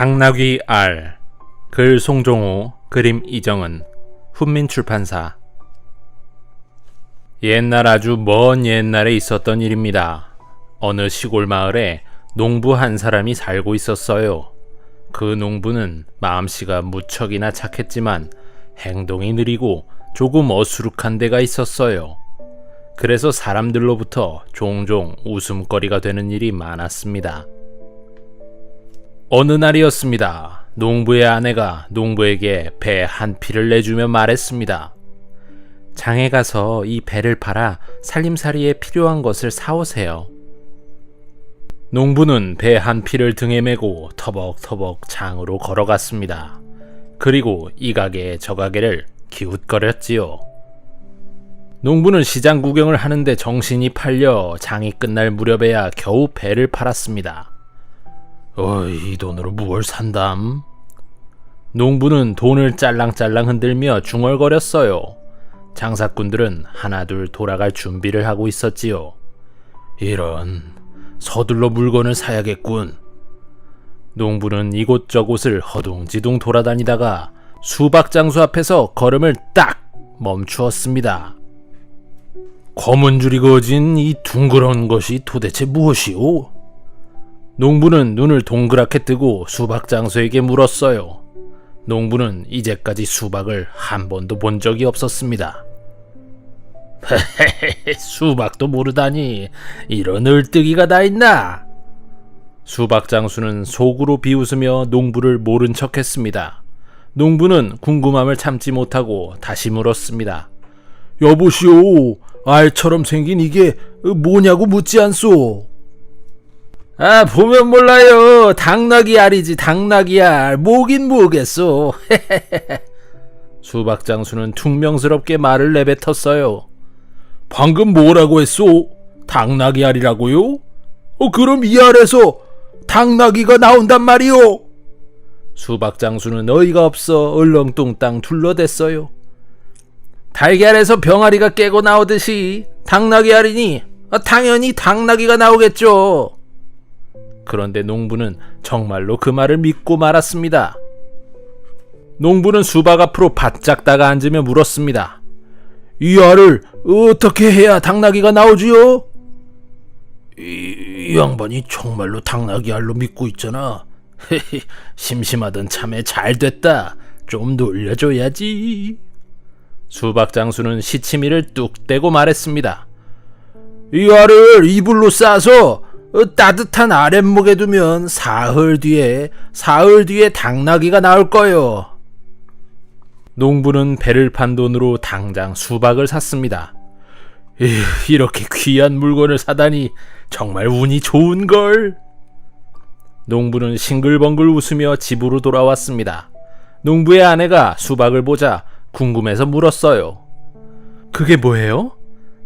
당나귀 알. 글 송종호, 그림 이정은, 훈민출판사. 옛날 아주 먼 옛날에 있었던 일입니다. 어느 시골 마을에 농부 한 사람이 살고 있었어요. 그 농부는 마음씨가 무척이나 착했지만 행동이 느리고 조금 어수룩한 데가 있었어요. 그래서 사람들로부터 종종 웃음거리가 되는 일이 많았습니다. 어느 날이었습니다. 농부의 아내가 농부에게 배 한 피를 내주며 말했습니다. 장에 가서 이 배를 팔아 살림살이에 필요한 것을 사오세요. 농부는 배 한 피를 등에 메고 터벅터벅 장으로 걸어갔습니다. 그리고 이 가게 저 가게를 기웃거렸지요. 농부는 시장 구경을 하는데 정신이 팔려 장이 끝날 무렵에야 겨우 배를 팔았습니다. 이 돈으로 무얼 산담? 농부는 돈을 짤랑짤랑 흔들며 중얼거렸어요. 장사꾼들은 하나둘 돌아갈 준비를 하고 있었지요. 이런, 서둘러 물건을 사야겠군. 농부는 이곳저곳을 허둥지둥 돌아다니다가 수박장수 앞에서 걸음을 딱 멈추었습니다. 검은 줄이 그어진 이 둥그런 것이 도대체 무엇이오? 농부는 눈을 동그랗게 뜨고 수박장수에게 물었어요. 농부는 이제까지 수박을 한 번도 본 적이 없었습니다. 수박도 모르다니, 이런 얼뜨기가 다 있나? 수박장수는 속으로 비웃으며 농부를 모른 척했습니다. 농부는 궁금함을 참지 못하고 다시 물었습니다. 여보시오, 알처럼 생긴 이게 뭐냐고 묻지 않소? 보면 몰라요. 당나귀 알이지, 당나귀 알. 뭐긴 뭐겠소. 수박장수는 퉁명스럽게 말을 내뱉었어요. 방금 뭐라고 했소? 당나귀 알이라고요? 그럼 이 알에서 당나귀가 나온단 말이오? 수박장수는 어이가 없어 얼렁뚱땅 둘러댔어요. 달걀에서 병아리가 깨고 나오듯이 당나귀 알이니 당연히 당나귀가 나오겠죠. 그런데 농부는 정말로 그 말을 믿고 말았습니다. 농부는 수박 앞으로 바짝 다가 앉으며 물었습니다. 이 알을 어떻게 해야 당나귀가 나오지요? 이 양반이 정말로 당나귀 알로 믿고 있잖아. 심심하던 참에 잘 됐다. 좀 놀려줘야지. 수박장수는 시치미를 뚝 떼고 말했습니다. 이 알을 이불로 싸서 따뜻한 아랫목에 두면 사흘 뒤에 당나귀가 나올 거요. 농부는 배를 판 돈으로 당장 수박을 샀습니다. 이렇게 귀한 물건을 사다니 정말 운이 좋은걸. 농부는 싱글벙글 웃으며 집으로 돌아왔습니다. 농부의 아내가 수박을 보자 궁금해서 물었어요. 그게 뭐예요?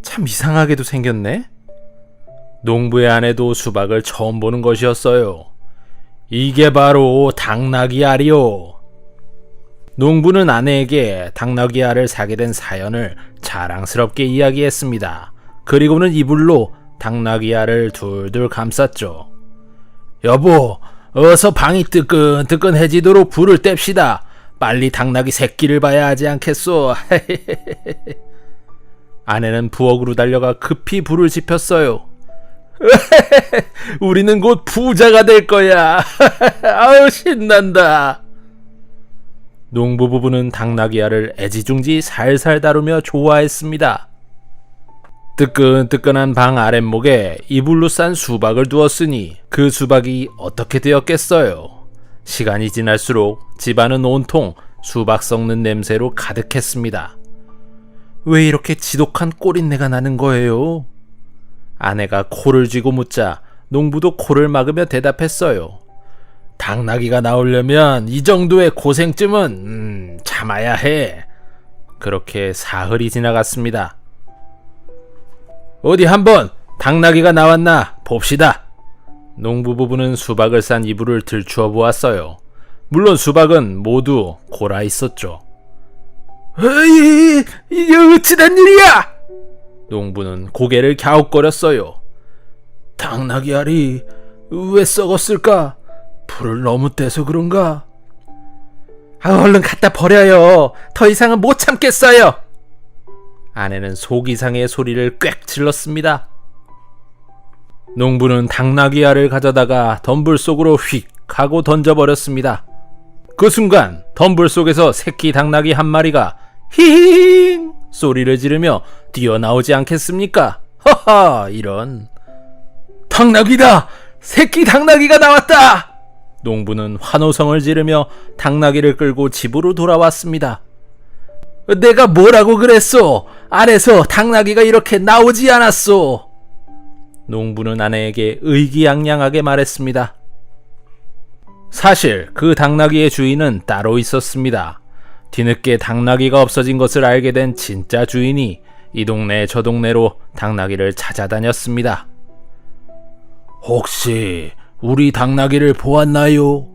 참 이상하게도 생겼네. 농부의 아내도 수박을 처음 보는 것이었어요. 이게 바로 당나귀 알이요. 농부는 아내에게 당나귀 알을 사게 된 사연을 자랑스럽게 이야기했습니다. 그리고는 이불로 당나귀 알을 둘둘 감쌌죠. 여보, 어서 방이 뜨끈뜨끈해지도록 불을 뗍시다. 빨리 당나귀 새끼를 봐야 하지 않겠소. 아내는 부엌으로 달려가 급히 불을 지폈어요. 우리는 곧 부자가 될 거야. 아우, 신난다. 농부 부부는 당나귀 알을 애지중지 살살 다루며 좋아했습니다. 뜨끈뜨끈한 방 아랫목에 이불로 싼 수박을 두었으니 그 수박이 어떻게 되었겠어요. 시간이 지날수록 집안은 온통 수박 썩는 냄새로 가득했습니다. 왜 이렇게 지독한 꼬린내가 나는 거예요? 아내가 코를 쥐고 묻자 농부도 코를 막으며 대답했어요. 당나귀가 나오려면 이 정도의 고생쯤은 참아야 해. 그렇게 사흘이 지나갔습니다. 어디 한번 당나귀가 나왔나 봅시다. 농부 부부는 수박을 싼 이불을 들추어 보았어요. 물론 수박은 모두 골아 있었죠. 이게 어찌된 일이야? 농부는 고개를 갸웃거렸어요. 당나귀 알이 왜 썩었을까? 불을 너무 떼서 그런가? 얼른 갖다 버려요. 더 이상은 못 참겠어요. 아내는 속이상의 소리를 꽥 질렀습니다. 농부는 당나귀 알을 가져다가 덤불 속으로 휙 하고 던져버렸습니다. 그 순간 덤불 속에서 새끼 당나귀 한 마리가 히힝 소리를 지르며 뛰어나오지 않겠습니까? 허허, 이런. 당나귀다! 새끼 당나귀가 나왔다! 농부는 환호성을 지르며 당나귀를 끌고 집으로 돌아왔습니다. 내가 뭐라고 그랬소? 알에서 당나귀가 이렇게 나오지 않았소. 농부는 아내에게 의기양양하게 말했습니다. 사실 그 당나귀의 주인은 따로 있었습니다. 뒤늦게 당나귀가 없어진 것을 알게 된 진짜 주인이 이 동네 저 동네로 당나귀를 찾아다녔습니다. 혹시 우리 당나귀를 보았나요?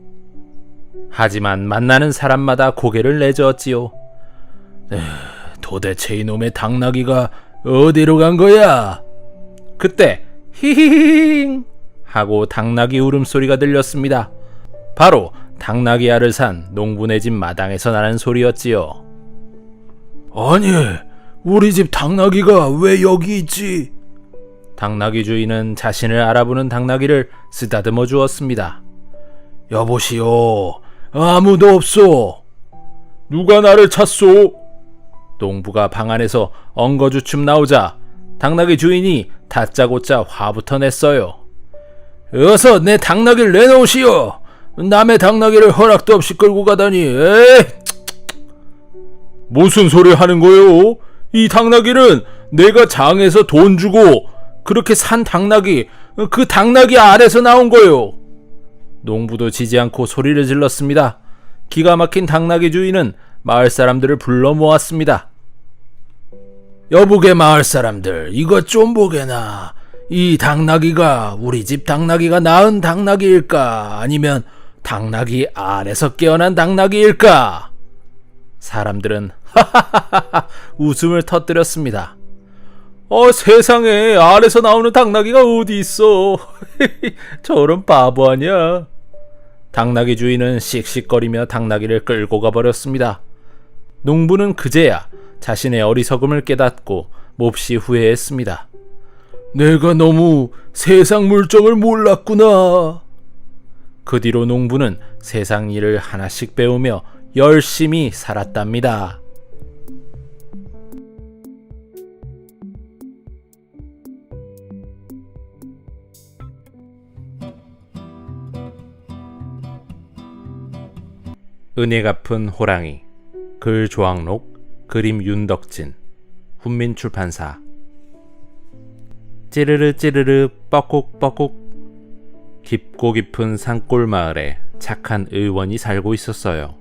하지만 만나는 사람마다 고개를 내저었지요. 도대체 이놈의 당나귀가 어디로 간 거야? 그때 히히힝 하고 당나귀 울음소리가 들렸습니다. 바로 당나귀 알을 산 농부네 집 마당에서 나는 소리였지요. 아니, 우리 집 당나귀가 왜 여기 있지? 당나귀 주인은 자신을 알아보는 당나귀를 쓰다듬어 주었습니다. 여보시오, 아무도 없소. 누가 나를 찾소? 농부가 방 안에서 엉거주춤 나오자 당나귀 주인이 다짜고짜 화부터 냈어요. 어서 내 당나귀를 내놓으시오. 남의 당나귀를 허락도 없이 끌고 가다니. 에이! 무슨 소리 하는 거요? 이 당나귀는 내가 장에서 돈 주고 그렇게 산 당나귀, 그 당나귀 알에서 나온 거요. 농부도 지지 않고 소리를 질렀습니다. 기가 막힌 당나귀 주인은 마을 사람들을 불러 모았습니다. 여보게 마을 사람들, 이것 좀 보게나. 이 당나귀가 우리 집 당나귀가 낳은 당나귀일까? 아니면 당나귀 알에서 깨어난 당나귀일까? 사람들은 하하하하 웃음을 터뜨렸습니다. 세상에, 알에서 나오는 당나귀가 어디 있어? 저런 바보 아니야. 당나귀 주인은 씩씩거리며 당나귀를 끌고 가버렸습니다. 농부는 그제야 자신의 어리석음을 깨닫고 몹시 후회했습니다. 내가 너무 세상 물정을 몰랐구나. 그 뒤로 농부는 세상 일을 하나씩 배우며 열심히 살았답니다. 은혜 갚은 호랑이. 글 조항록, 그림 윤덕진, 훈민출판사. 찌르르 찌르르 뻐꾹뻐꾹. 깊고 깊은 산골 마을에 착한 의원이 살고 있었어요.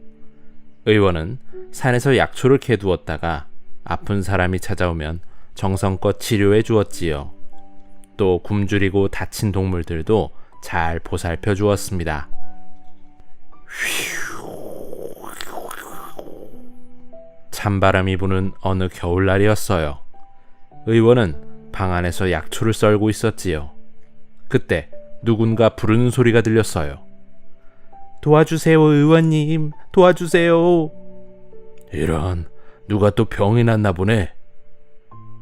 의원은 산에서 약초를 캐두었다가 아픈 사람이 찾아오면 정성껏 치료해 주었지요. 또 굶주리고 다친 동물들도 잘 보살펴 주었습니다. 찬바람이 부는 어느 겨울날이었어요. 의원은 방 안에서 약초를 썰고 있었지요. 그때 누군가 부르는 소리가 들렸어요. 도와주세요, 의원님, 도와주세요. 이런, 누가 또 병이 났나 보네.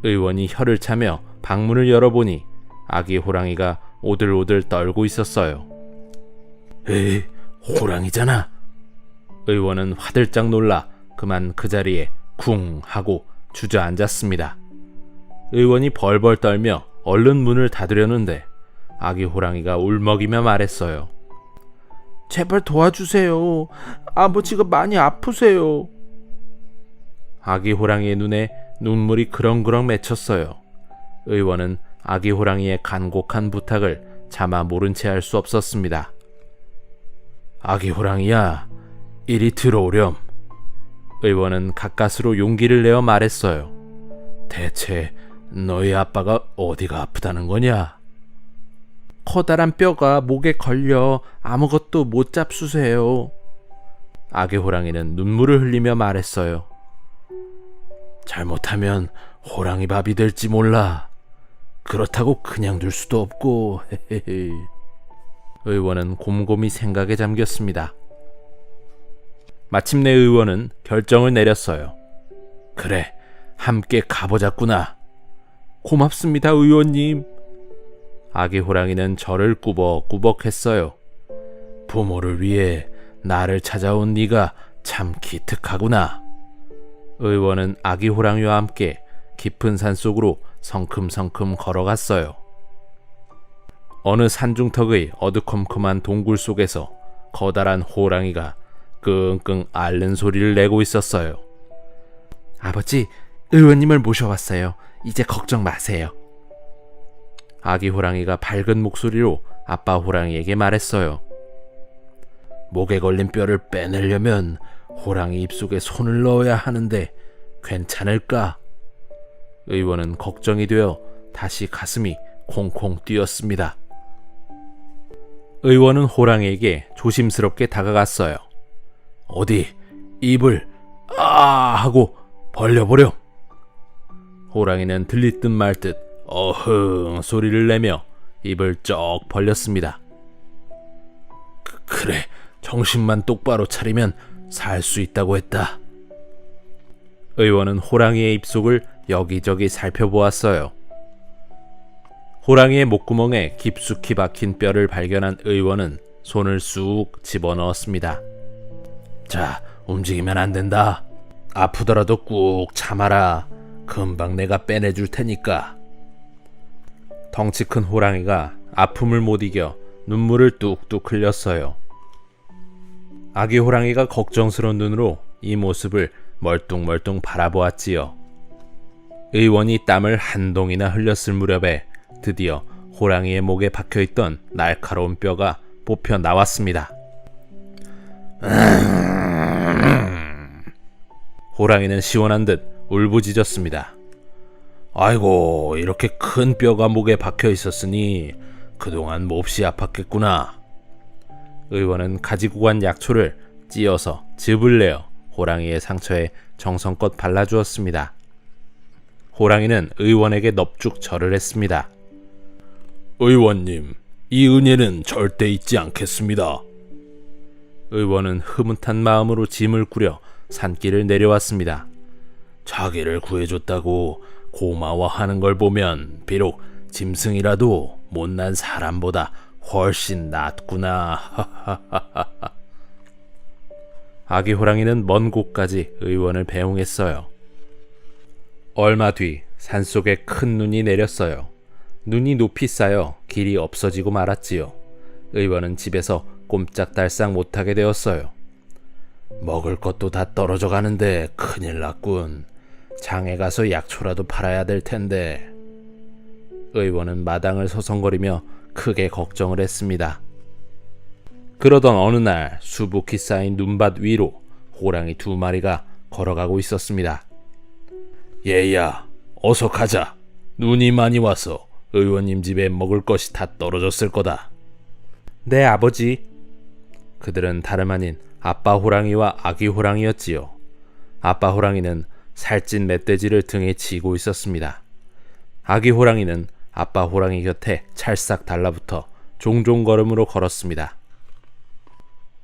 의원이 혀를 차며 방문을 열어보니 아기 호랑이가 오들오들 떨고 있었어요. 에이, 호랑이잖아. 의원은 화들짝 놀라 그만 그 자리에 쿵 하고 주저앉았습니다. 의원이 벌벌 떨며 얼른 문을 닫으려는데 아기 호랑이가 울먹이며 말했어요. 제발 도와주세요. 아버지가 많이 아프세요. 아기 호랑이의 눈에 눈물이 그렁그렁 맺혔어요. 의원은 아기 호랑이의 간곡한 부탁을 차마 모른 채 할 수 없었습니다. 아기 호랑이야, 이리 들어오렴. 의원은 가까스로 용기를 내어 말했어요. 대체 너희 아빠가 어디가 아프다는 거냐? 커다란 뼈가 목에 걸려 아무것도 못 잡수세요. 아기 호랑이는 눈물을 흘리며 말했어요. 잘못하면 호랑이 밥이 될지 몰라. 그렇다고 그냥 둘 수도 없고. 의원은 곰곰이 생각에 잠겼습니다. 마침내 의원은 결정을 내렸어요. 그래, 함께 가보자꾸나. 고맙습니다, 의원님. 아기 호랑이는 저를 꾸벅꾸벅 했어요. 부모를 위해 나를 찾아온 네가 참 기특하구나. 의원은 아기 호랑이와 함께 깊은 산속으로 성큼성큼 걸어갔어요. 어느 산중턱의 어두컴컴한 동굴 속에서 커다란 호랑이가 끙끙 앓는 소리를 내고 있었어요. 아버지, 의원님을 모셔왔어요. 이제 걱정 마세요. 아기 호랑이가 밝은 목소리로 아빠 호랑이에게 말했어요. 목에 걸린 뼈를 빼내려면 호랑이 입속에 손을 넣어야 하는데 괜찮을까? 의원은 걱정이 되어 다시 가슴이 콩콩 뛰었습니다. 의원은 호랑이에게 조심스럽게 다가갔어요. 어디 입을 하고 벌려보렴. 호랑이는 들릴 듯 말 듯 어흥 소리를 내며 입을 쩍 벌렸습니다. 그래, 정신만 똑바로 차리면 살 수 있다고 했다. 의원은 호랑이의 입속을 여기저기 살펴보았어요. 호랑이의 목구멍에 깊숙이 박힌 뼈를 발견한 의원은 손을 쑥 집어넣었습니다. 자, 움직이면 안 된다. 아프더라도 꾹 참아라. 금방 내가 빼내줄 테니까. 덩치 큰 호랑이가 아픔을 못 이겨 눈물을 뚝뚝 흘렸어요. 아기 호랑이가 걱정스러운 눈으로 이 모습을 멀뚱멀뚱 바라보았지요. 의원이 땀을 한 동이나 흘렸을 무렵에 드디어 호랑이의 목에 박혀있던 날카로운 뼈가 뽑혀 나왔습니다. 호랑이는 시원한 듯 울부짖었습니다. 아이고, 이렇게 큰 뼈가 목에 박혀 있었으니 그동안 몹시 아팠겠구나. 의원은 가지고 간 약초를 찧어서 즙을 내어 호랑이의 상처에 정성껏 발라주었습니다. 호랑이는 의원에게 넙죽 절을 했습니다. 의원님, 이 은혜는 절대 잊지 않겠습니다. 의원은 흐뭇한 마음으로 짐을 꾸려 산길을 내려왔습니다. 자기를 구해줬다고 고마워하는 걸 보면 비록 짐승이라도 못난 사람보다 훨씬 낫구나. 아기 호랑이는 먼 곳까지 의원을 배웅했어요. 얼마 뒤 산속에 큰 눈이 내렸어요. 눈이 높이 쌓여 길이 없어지고 말았지요. 의원은 집에서 꼼짝달싹 못하게 되었어요. 먹을 것도 다 떨어져 가는데 큰일 났군. 장에 가서 약초라도 팔아야 될 텐데. 의원은 마당을 서성거리며 크게 걱정을 했습니다. 그러던 어느 날 수북히 쌓인 눈밭 위로 호랑이 2마리가 걸어가고 있었습니다. 얘야, 어서 가자. 눈이 많이 와서 의원님 집에 먹을 것이 다 떨어졌을 거다. 네, 아버지. 그들은 다름 아닌 아빠 호랑이와 아기 호랑이였지요. 아빠 호랑이는 살찐 멧돼지를 등에 지고 있었습니다. 아기 호랑이는 아빠 호랑이 곁에 찰싹 달라붙어 종종 걸음으로 걸었습니다.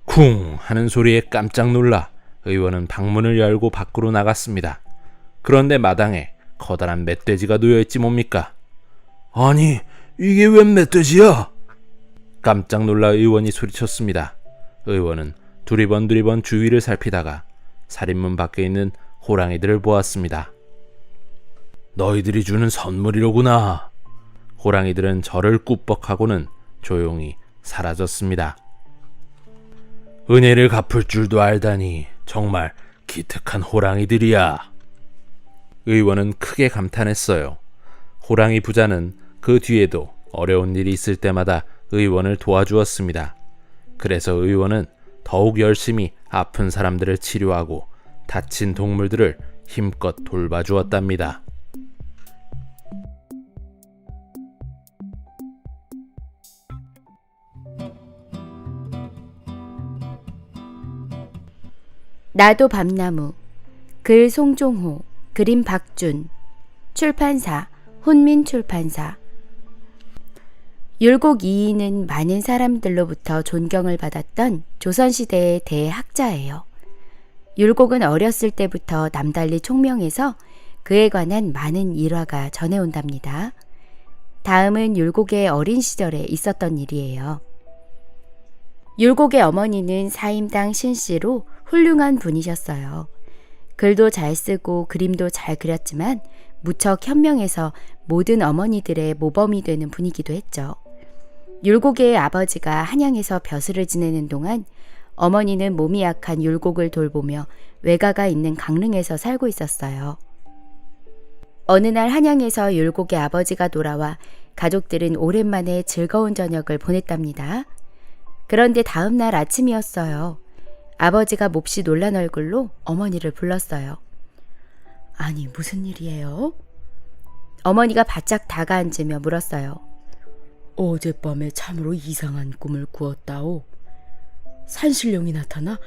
쿵 하는 소리에 깜짝 놀라 의원은 방문을 열고 밖으로 나갔습니다. 그런데 마당에 커다란 멧돼지가 놓여있지 뭡니까? 아니, 이게 웬 멧돼지야? 깜짝 놀라 의원이 소리쳤습니다. 의원은 두리번 주위를 살피다가 살인문 밖에 있는 호랑이들을 보았습니다. 너희들이 주는 선물이로구나. 호랑이들은 저를 꾸벅하고는 조용히 사라졌습니다. 은혜를 갚을 줄도 알다니 정말 기특한 호랑이들이야. 의원은 크게 감탄했어요. 호랑이 부자는 그 뒤에도 어려운 일이 있을 때마다 의원을 도와주었습니다. 그래서 의원은 더욱 열심히 아픈 사람들을 치료하고 다친 동물들을 힘껏 돌봐주었답니다. 나도 밤나무. 글 송종호. 그림 박준. 출판사 혼민출판사. 율곡 이이는 많은 사람들로부터 존경을 받았던 조선시대의 대학자예요. 율곡은 어렸을 때부터 남달리 총명해서 그에 관한 많은 일화가 전해온답니다. 다음은 율곡의 어린 시절에 있었던 일이에요. 율곡의 어머니는 사임당 신씨로 훌륭한 분이셨어요. 글도 잘 쓰고 그림도 잘 그렸지만 무척 현명해서 모든 어머니들의 모범이 되는 분이기도 했죠. 율곡의 아버지가 한양에서 벼슬을 지내는 동안 어머니는 몸이 약한 율곡을 돌보며 외가가 있는 강릉에서 살고 있었어요. 어느 날 한양에서 율곡의 아버지가 돌아와 가족들은 오랜만에 즐거운 저녁을 보냈답니다. 그런데 다음 날 아침이었어요. 아버지가 몹시 놀란 얼굴로 어머니를 불렀어요. 아니, 무슨 일이에요? 어머니가 바짝 다가앉으며 물었어요. 어젯밤에 참으로 이상한 꿈을 꾸었다오. 산신령이 나타나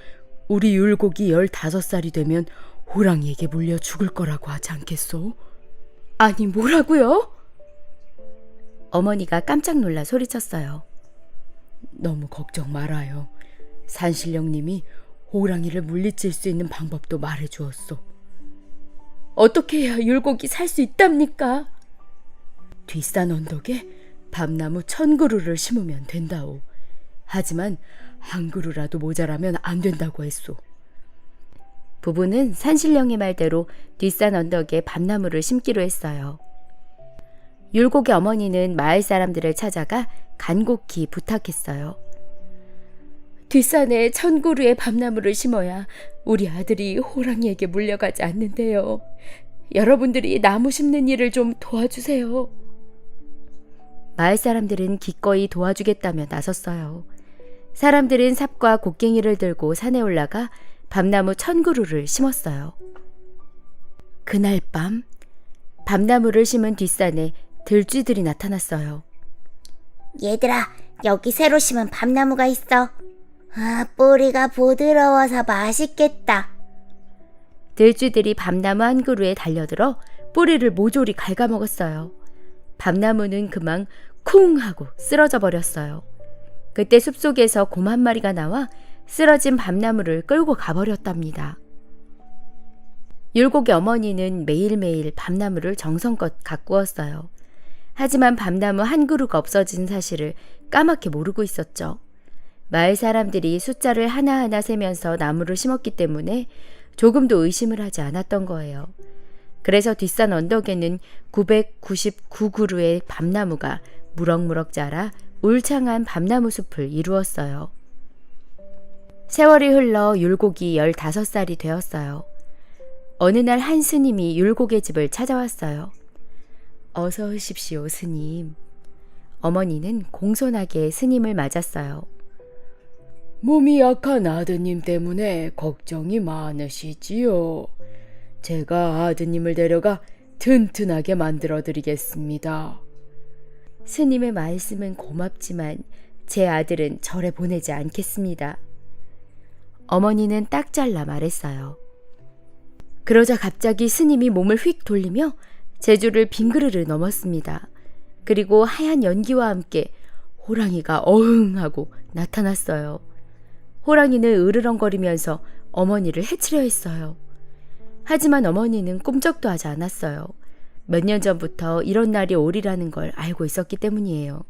우리 율곡이 15살이 되면 호랑이에게 물려 죽을 거라고 하지 않겠소? 아니, 뭐라고요? 어머니가 깜짝 놀라 소리쳤어요. 너무 걱정 말아요. 산신령님이 호랑이를 물리칠 수 있는 방법도 말해주었소. 어떻게 해야 율곡이 살 수 있답니까? 뒷산 언덕에 밤나무 1000그루를 심으면 된다오. 하지만 한 그루라도 모자라면 안 된다고 했소. 부부는 산신령의 말대로 뒷산 언덕에 밤나무를 심기로 했어요. 율곡의 어머니는 마을 사람들을 찾아가 간곡히 부탁했어요. 뒷산에 1000그루의 밤나무를 심어야 우리 아들이 호랑이에게 물려가지 않는데요. 여러분들이 나무 심는 일을 좀 도와주세요. 마을 사람들은 기꺼이 도와주겠다며 나섰어요. 사람들은 삽과 곡괭이를 들고 산에 올라가 밤나무 1000그루를 심었어요. 그날 밤 밤나무를 심은 뒷산에 들쥐들이 나타났어요. 얘들아, 여기 새로 심은 밤나무가 있어. 뿌리가 부드러워서 맛있겠다. 들쥐들이 밤나무 한 그루에 달려들어 뿌리를 모조리 갉아먹었어요. 밤나무는 그만 쿵 하고 쓰러져 버렸어요. 그때 숲속에서 곰 한 마리가 나와 쓰러진 밤나무를 끌고 가버렸답니다. 율곡의 어머니는 매일매일 밤나무를 정성껏 가꾸었어요. 하지만 밤나무 한 그루가 없어진 사실을 까맣게 모르고 있었죠. 마을 사람들이 숫자를 하나하나 세면서 나무를 심었기 때문에 조금도 의심을 하지 않았던 거예요. 그래서 뒷산 언덕에는 999그루의 밤나무가 무럭무럭 자라 울창한 밤나무 숲을 이루었어요. 세월이 흘러 율곡이 15살이 되었어요. 어느 날 한 스님이 율곡의 집을 찾아왔어요. 어서 오십시오, 스님. 어머니는 공손하게 스님을 맞았어요. 몸이 약한 아드님 때문에 걱정이 많으시지요. 제가 아드님을 데려가 튼튼하게 만들어 드리겠습니다. 스님의 말씀은 고맙지만 제 아들은 절에 보내지 않겠습니다. 어머니는 딱 잘라 말했어요. 그러자 갑자기 스님이 몸을 휙 돌리며 제주를 빙그르르 넘었습니다. 그리고 하얀 연기와 함께 호랑이가 어흥하고 나타났어요. 호랑이는 으르렁거리면서 어머니를 해치려 했어요. 하지만 어머니는 꿈쩍도 하지 않았어요. 몇 년 전부터 이런 날이 오리라는 걸 알고 있었기 때문이에요.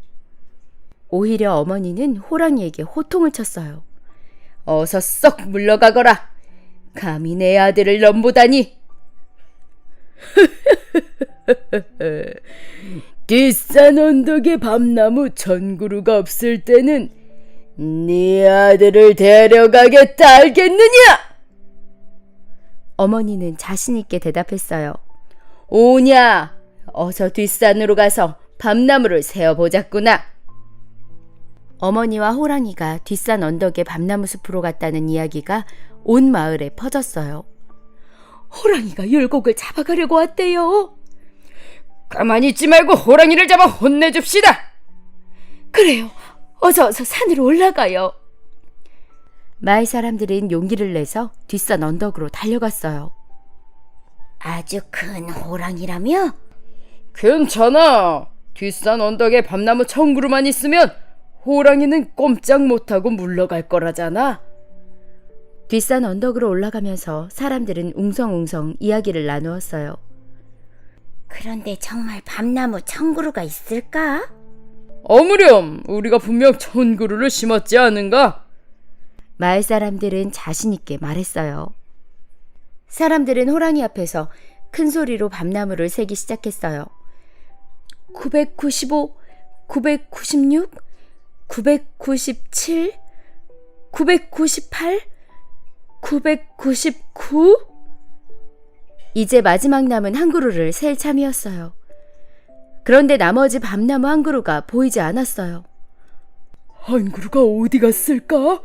오히려 어머니는 호랑이에게 호통을 쳤어요. 어서 썩 물러가거라. 감히 내 아들을 넘보다니. 뒷산 언덕에 밤나무 1000그루가 없을 때는 네 아들을 데려가겠다, 알겠느냐? 어머니는 자신 있게 대답했어요. 오냐, 어서 뒷산으로 가서 밤나무를 세어보자꾸나. 어머니와 호랑이가 뒷산 언덕에 밤나무 숲으로 갔다는 이야기가 온 마을에 퍼졌어요. 호랑이가 율곡을 잡아가려고 왔대요. 가만히 있지 말고 호랑이를 잡아 혼내줍시다. 그래요. 어서 산으로 올라가요. 마을 사람들은 용기를 내서 뒷산 언덕으로 달려갔어요. 아주 큰 호랑이라며? 괜찮아. 뒷산 언덕에 밤나무 청구루만 있으면 호랑이는 꼼짝 못하고 물러갈 거라잖아. 뒷산 언덕으로 올라가면서 사람들은 웅성웅성 이야기를 나누었어요. 그런데 정말 밤나무 청구루가 있을까? 어무렴, 우리가 분명 청구루를 심었지 않은가? 마을 사람들은 자신 있게 말했어요. 사람들은 호랑이 앞에서 큰 소리로 밤나무를 세기 시작했어요. 995, 996, 997, 998, 999. 이제 마지막 남은 한 그루를 셀 참이었어요. 그런데 나머지 밤나무 한 그루가 보이지 않았어요. 한 그루가 어디 갔을까?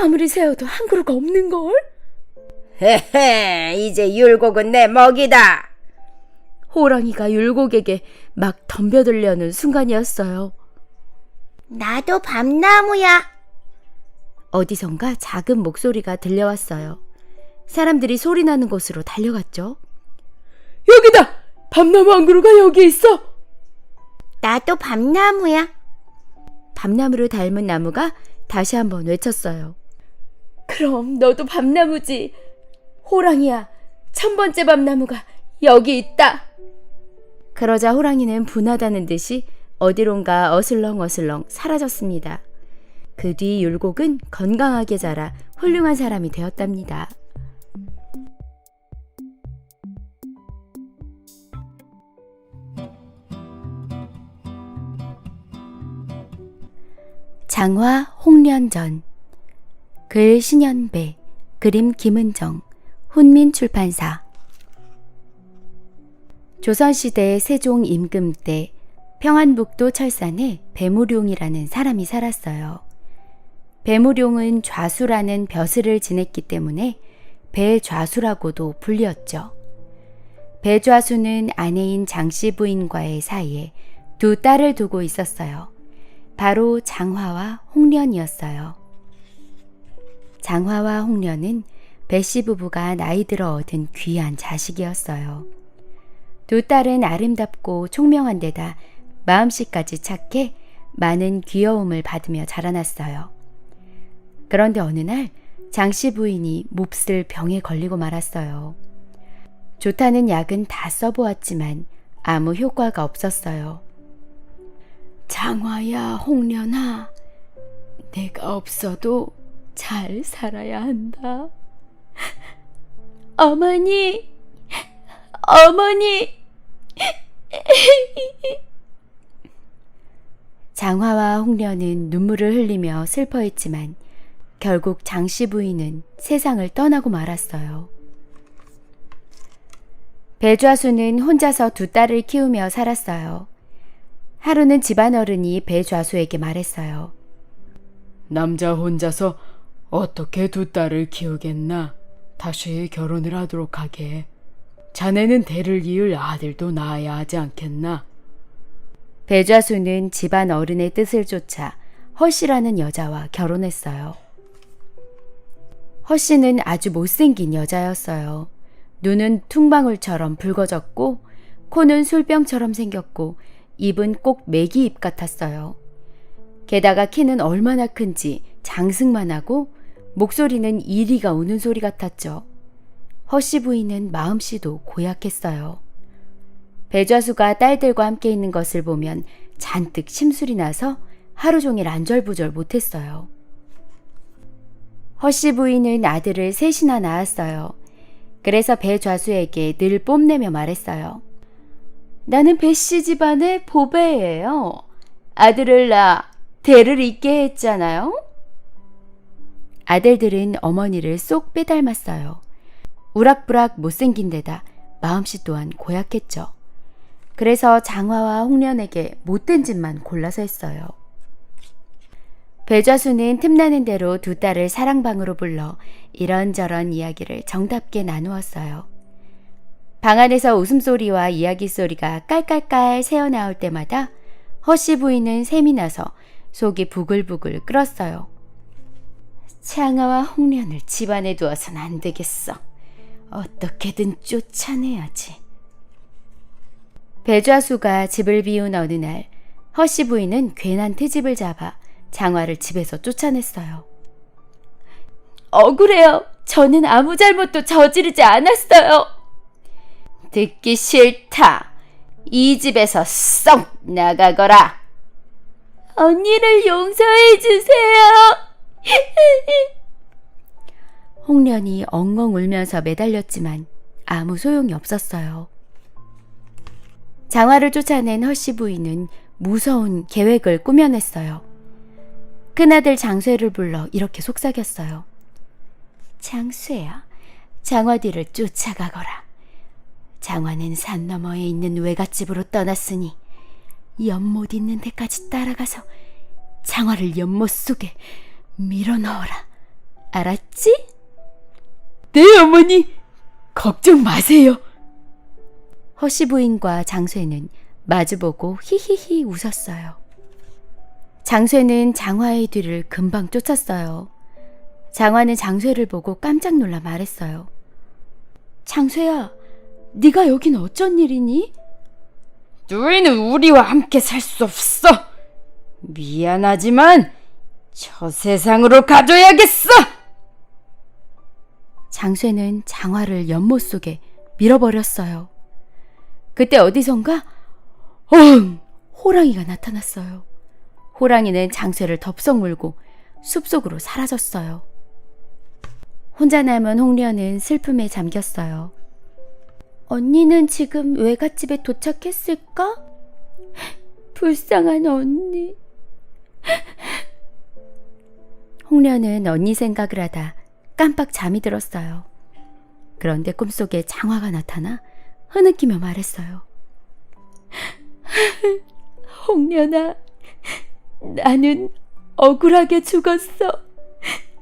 아무리 세어도 한 그루가 없는걸? 헤헤, 이제 율곡은 내 먹이다. 호랑이가 율곡에게 막 덤벼들려는 순간이었어요. 나도 밤나무야. 어디선가 작은 목소리가 들려왔어요. 사람들이 소리나는 곳으로 달려갔죠. 여기다! 밤나무 한 그루가 여기 있어! 나도 밤나무야. 밤나무를 닮은 나무가 다시 한번 외쳤어요. 그럼 너도 밤나무지. 호랑이야, 1000번째 밤나무가 여기 있다. 그러자 호랑이는 분하다는 듯이 어디론가 어슬렁어슬렁 사라졌습니다. 그 뒤 율곡은 건강하게 자라 훌륭한 사람이 되었답니다. 장화 홍련전. 글 신현배, 그림 김은정, 훈민출판사. 조선시대 세종 임금 때 평안북도 철산에 배무룡이라는 사람이 살았어요. 배무룡은 좌수라는 벼슬을 지냈기 때문에 배좌수라고도 불렸죠. 배좌수는 아내인 장씨 부인과의 사이에 두 딸을 두고 있었어요. 바로 장화와 홍련이었어요. 장화와 홍련은 배씨 부부가 나이 들어 얻은 귀한 자식이었어요. 두 딸은 아름답고 총명한 데다 마음씨까지 착해 많은 귀여움을 받으며 자라났어요. 그런데 어느 날 장씨 부인이 몹쓸 병에 걸리고 말았어요. 좋다는 약은 다 써보았지만 아무 효과가 없었어요. 장화야, 홍련아, 내가 없어도 잘 살아야 한다. 어머니, 어머니. 장화와 홍련은 눈물을 흘리며 슬퍼했지만 결국 장씨 부인은 세상을 떠나고 말았어요. 배좌수는 혼자서 두 딸을 키우며 살았어요. 하루는 집안어른이 배좌수에게 말했어요. 남자 혼자서 어떻게 두 딸을 키우겠나? 다시 결혼을 하도록 하게. 자네는 대를 이을 아들도 낳아야 하지 않겠나? 배좌수는 집안 어른의 뜻을 쫓아 허씨라는 여자와 결혼했어요. 허씨는 아주 못생긴 여자였어요. 눈은 퉁방울처럼 붉어졌고 코는 술병처럼 생겼고 입은 꼭 메기 입 같았어요. 게다가 키는 얼마나 큰지 장승만 하고 목소리는 이리가 우는 소리 같았죠. 허씨 부인은 마음씨도 고약했어요. 배좌수가 딸들과 함께 있는 것을 보면 잔뜩 심술이 나서 하루 종일 안절부절 못했어요. 허씨 부인은 아들을 셋이나 낳았어요. 그래서 배좌수에게 늘 뽐내며 말했어요. 나는 배씨 집안의 보배예요. 아들을 낳아 대를 잇게 했잖아요. 아들들은 어머니를 쏙 빼닮았어요. 우락부락 못생긴 데다 마음씨 또한 고약했죠. 그래서 장화와 홍련에게 못된 짓만 골라서 했어요. 배좌수는 틈나는 대로 두 딸을 사랑방으로 불러 이런저런 이야기를 정답게 나누었어요. 방 안에서 웃음소리와 이야기 소리가 깔깔깔 새어나올 때마다 허씨 부인은 샘이 나서 속이 부글부글 끓었어요. 장화와 홍련을 집안에 두어선 안 되겠어. 어떻게든 쫓아내야지. 배좌수가 집을 비운 어느 날 허씨 부인은 괜한 트집을 잡아 장화를 집에서 쫓아냈어요. 억울해요. 저는 아무 잘못도 저지르지 않았어요. 듣기 싫다. 이 집에서 썩 나가거라. 언니를 용서해 주세요. 홍련이 엉엉 울면서 매달렸지만 아무 소용이 없었어요. 장화를 쫓아낸 허씨 부인은 무서운 계획을 꾸며냈어요. 큰아들 장쇠를 불러 이렇게 속삭였어요. 장쇠야, 장화 뒤를 쫓아가거라. 장화는 산 너머에 있는 외갓집으로 떠났으니 연못 있는 데까지 따라가서 장화를 연못 속에 밀어넣어라. 알았지? 네, 어머니. 걱정 마세요. 허씨 부인과 장쇠는 마주보고 히히히 웃었어요. 장쇠는 장화의 뒤를 금방 쫓았어요. 장화는 장쇠를 보고 깜짝 놀라 말했어요. 장쇠야, 네가 여긴 어쩐 일이니? 너희는 우리와 함께 살 수 없어. 미안하지만 저 세상으로 가줘야겠어. 장쇠는 장화를 연못 속에 밀어버렸어요. 그때 어디선가 호랑이가 나타났어요. 호랑이는 장쇠를 덥석 물고 숲속으로 사라졌어요. 혼자 남은 홍련은 슬픔에 잠겼어요. 언니는 지금 외갓집에 도착했을까? 불쌍한 언니. 홍련은 언니 생각을 하다 깜빡 잠이 들었어요. 그런데 꿈속에 장화가 나타나 흐느끼며 말했어요. 홍련아, 나는 억울하게 죽었어.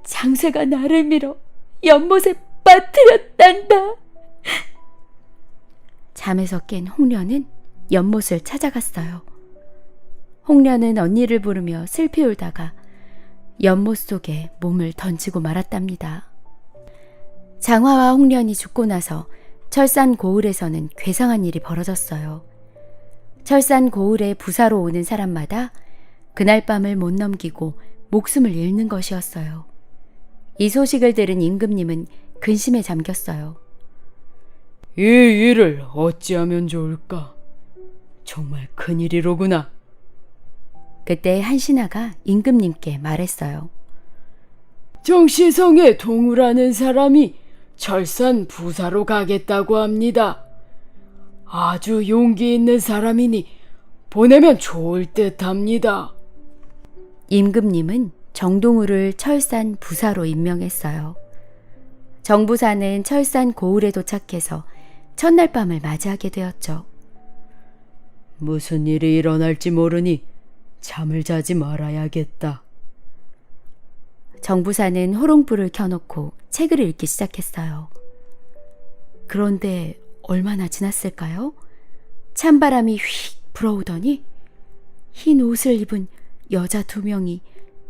장쇠가 나를 밀어 연못에 빠뜨렸단다. 잠에서 깬 홍련은 연못을 찾아갔어요. 홍련은 언니를 부르며 슬피 울다가 연못 속에 몸을 던지고 말았답니다. 장화와 홍련이 죽고 나서 철산 고을에서는 괴상한 일이 벌어졌어요. 철산 고을에 부사로 오는 사람마다 그날 밤을 못 넘기고 목숨을 잃는 것이었어요. 이 소식을 들은 임금님은 근심에 잠겼어요. 이 일을 어찌하면 좋을까? 정말 큰일이로구나. 그때 한 신하가 임금님께 말했어요. 정시성의 동우라는 사람이 철산 부사로 가겠다고 합니다. 아주 용기 있는 사람이니 보내면 좋을 듯합니다. 임금님은 정동우를 철산 부사로 임명했어요. 정부사는 철산 고을에 도착해서 첫날 밤을 맞이하게 되었죠. 무슨 일이 일어날지 모르니 잠을 자지 말아야겠다. 정부사는 호롱불을 켜놓고 책을 읽기 시작했어요. 그런데 얼마나 지났을까요? 찬바람이 휙 불어오더니 흰 옷을 입은 여자 2명이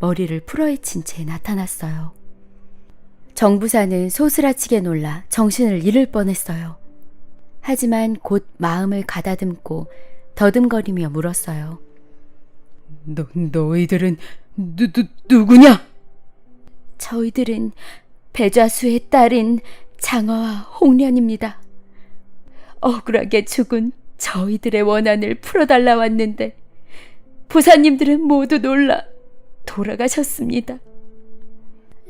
머리를 풀어헤친 채 나타났어요. 정부사는 소스라치게 놀라 정신을 잃을 뻔했어요. 하지만 곧 마음을 가다듬고 더듬거리며 물었어요. 너희들은 누구냐? 저희들은 배좌수의 딸인 장화와 홍련입니다. 억울하게 죽은 저희들의 원한을 풀어달라 왔는데 부사님들은 모두 놀라 돌아가셨습니다.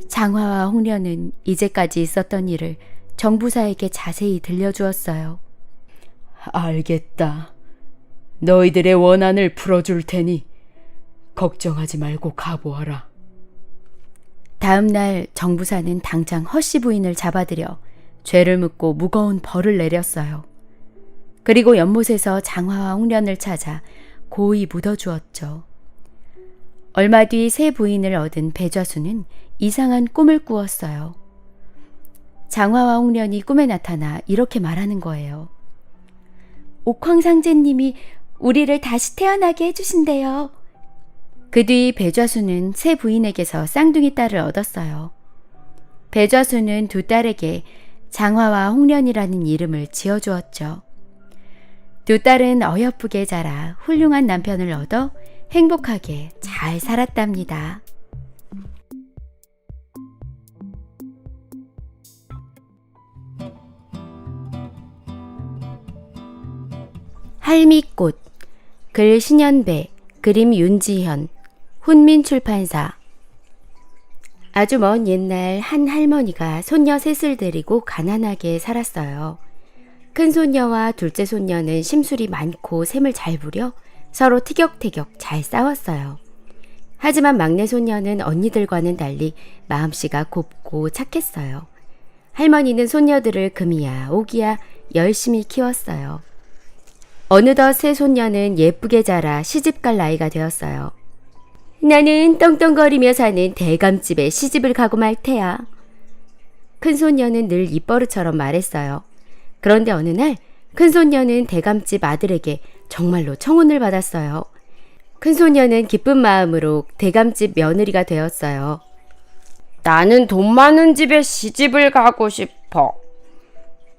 장화와 홍련은 이제까지 있었던 일을 정부사에게 자세히 들려주었어요. 알겠다. 너희들의 원한을 풀어줄 테니 걱정하지 말고 가보아라. 다음 날 정부사는 당장 허씨 부인을 잡아들여 죄를 묻고 무거운 벌을 내렸어요. 그리고 연못에서 장화와 홍련을 찾아 고이 묻어주었죠. 얼마 뒤 새 부인을 얻은 배좌수는 이상한 꿈을 꾸었어요. 장화와 홍련이 꿈에 나타나 이렇게 말하는 거예요. 옥황상제님이 우리를 다시 태어나게 해주신대요. 그 뒤 배좌수는 새 부인에게서 쌍둥이 딸을 얻었어요. 배좌수는 2 딸에게 장화와 홍련이라는 이름을 지어주었죠. 두 딸은 어여쁘게 자라 훌륭한 남편을 얻어 행복하게 잘 살았답니다. 할미꽃, 글 신현배, 그림 윤지현, 훈민출판사. 아주 먼 옛날 한 할머니가 손녀 셋을 데리고 가난하게 살았어요. 큰 손녀와 둘째 손녀는 심술이 많고 셈을 잘 부려 서로 티격태격 잘 싸웠어요. 하지만 막내 손녀는 언니들과는 달리 마음씨가 곱고 착했어요. 할머니는 손녀들을 금이야 오기야 열심히 키웠어요. 어느덧 새 손녀는 예쁘게 자라 시집갈 나이가 되었어요. 나는 떵떵거리며 사는 대감집에 시집을 가고 말 테야. 큰 손녀는 늘 입버릇처럼 말했어요. 그런데 어느 날 큰 손녀는 대감집 아들에게 정말로 청혼을 받았어요. 큰 손녀는 기쁜 마음으로 대감집 며느리가 되었어요. 나는 돈 많은 집에 시집을 가고 싶어.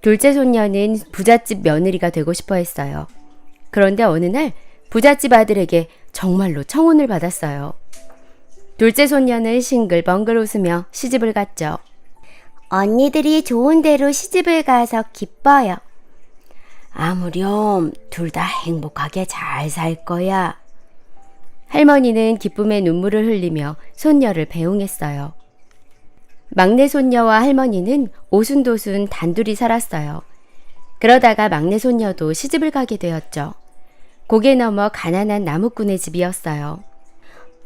둘째 손녀는 부잣집 며느리가 되고 싶어 했어요. 그런데 어느 날 부잣집 아들에게 정말로 청혼을 받았어요. 둘째 손녀는 싱글벙글 웃으며 시집을 갔죠. 언니들이 좋은 데로 시집을 가서 기뻐요. 아무렴 둘 다 행복하게 잘 살 거야. 할머니는 기쁨의 눈물을 흘리며 손녀를 배웅했어요. 막내 손녀와 할머니는 오순도순 단둘이 살았어요. 그러다가 막내 손녀도 시집을 가게 되었죠. 고개 넘어 가난한 나무꾼의 집이었어요.